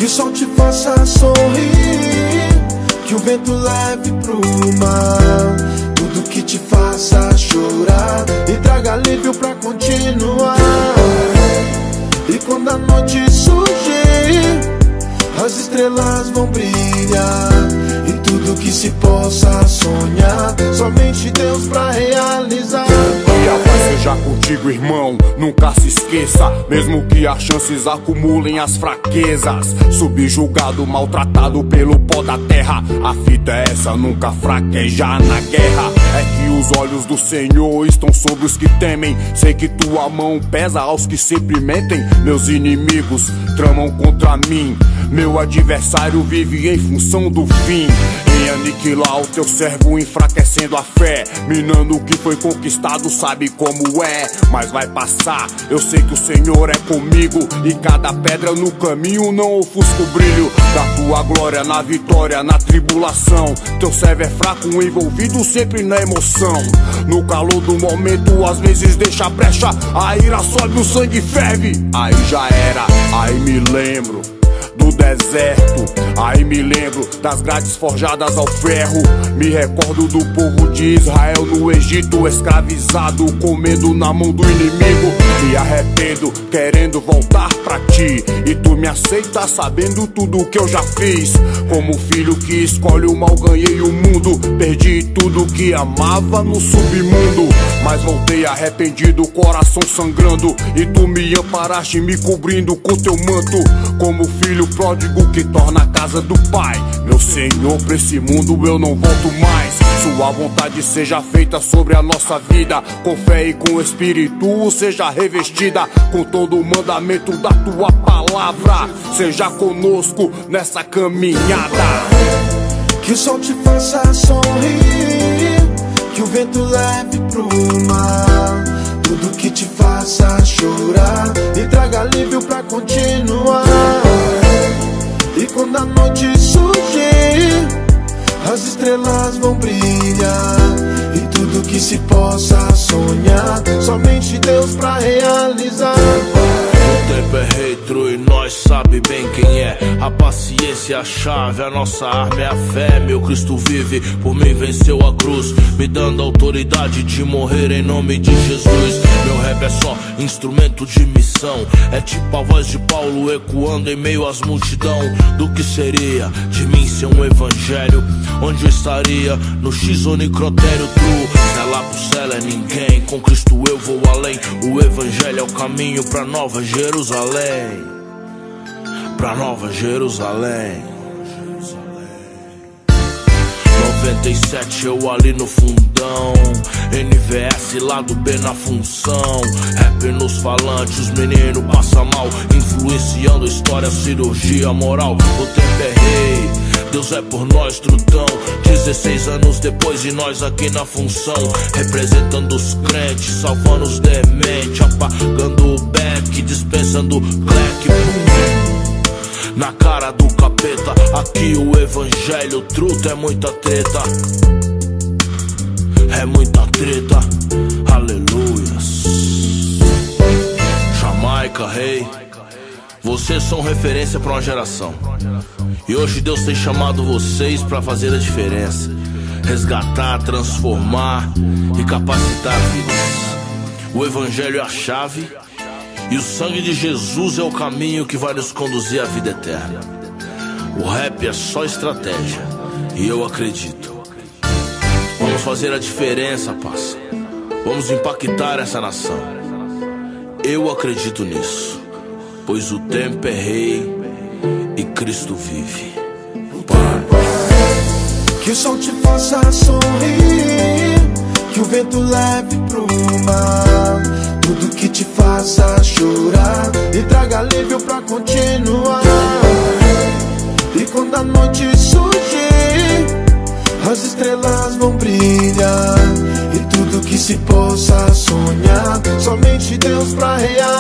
Que o sol te faça sorrir, que o vento leve pro mar tudo que te faça chorar e traga alívio pra continuar. E quando a noite surgir, as estrelas vão brilhar, e tudo que se possa sonhar, somente Deus pra realizar. Que a paz seja contigo, irmão, nunca se esqueça. Mesmo que as chances acumulem as fraquezas, subjugado, maltratado pelo pó da terra, a fita é essa, nunca fraquejar na guerra. É que os olhos do Senhor estão sobre os que temem. Sei que tua mão pesa aos que sempre mentem. Meus inimigos tramam contra mim, meu adversário vive em função do fim, em aniquilar o teu servo, enfraquecendo a fé, minando o que foi conquistado, sabe como é. Mas vai passar, eu sei que o Senhor é comigo, e cada pedra no caminho não ofusca o brilho da tua glória, na vitória, na tribulação. Teu servo é fraco, envolvido sempre na emoção. No calor do momento, às vezes deixa brecha, a ira sobe, o sangue ferve. Aí já era, aí me lembro do deserto, aí me lembro das grades forjadas ao ferro. Me recordo do povo de Israel no Egito, escravizado, com medo na mão do inimigo. Me arrependo, querendo voltar pra ti, e tu me aceita sabendo tudo que eu já fiz. Como filho que escolhe o mal, ganhei o mundo, perdi tudo que amava no submundo. Mas voltei arrependido, coração sangrando, e tu me amparaste, me cobrindo com teu manto. Como filho pródigo que torna a casa do pai, meu Senhor, pra esse mundo eu não volto mais. Sua vontade seja feita sobre a nossa vida, com fé e com espírito seja revestida, com todo o mandamento da tua palavra. Seja conosco nessa caminhada. Que o sol te faça sorrir, que o vento leve pro mar tudo que te faça chorar e traga alívio pra continuar. E quando a noite surgir, as estrelas vão brilhar, e tudo que se possa sonhar, somente Deus pra realizar. O tempo é rei, e nós sabe bem quem é. A paciência é a chave, a nossa arma é a fé. Meu Cristo vive, por mim venceu a cruz, me dando autoridade de morrer em nome de Jesus. Meu rap é só instrumento de missão, é tipo a voz de Paulo ecoando em meio às multidão. Do que seria de mim ser um evangelho? Onde eu estaria? No X ou necrotério true? Se é lá pro céu é ninguém, com Cristo eu vou além. O evangelho é o caminho pra Nova Jerusalém, pra Nova Jerusalém. 97 eu ali no fundão, NVS lado B na função. Rap nos falantes, os meninos passam mal, influenciando história, cirurgia, moral. O tempo é rei, Deus é por nós, trutão. 16 anos depois e nós aqui na função, representando os crentes, salvando os dementes, apagando o back, dispensando o clack, na cara do capeta. Aqui o evangelho truto é muita treta, é muita treta, aleluias. Jamaica, rei, vocês são referência pra uma geração, e hoje Deus tem chamado vocês pra fazer a diferença, resgatar, transformar e capacitar vidas. O evangelho é a chave, e o sangue de Jesus é o caminho que vai nos conduzir à vida eterna. O rap é só estratégia, e eu acredito. Vamos fazer a diferença, parça. Vamos impactar essa nação. Eu acredito nisso, pois o tempo é rei e Cristo vive. Que o sol te faça sorrir, que o vento leve pro mar tudo que te faça chorar e traga alívio pra continuar. E quando a noite surgir, as estrelas vão brilhar, e tudo que se possa sonhar, somente Deus pra realizar.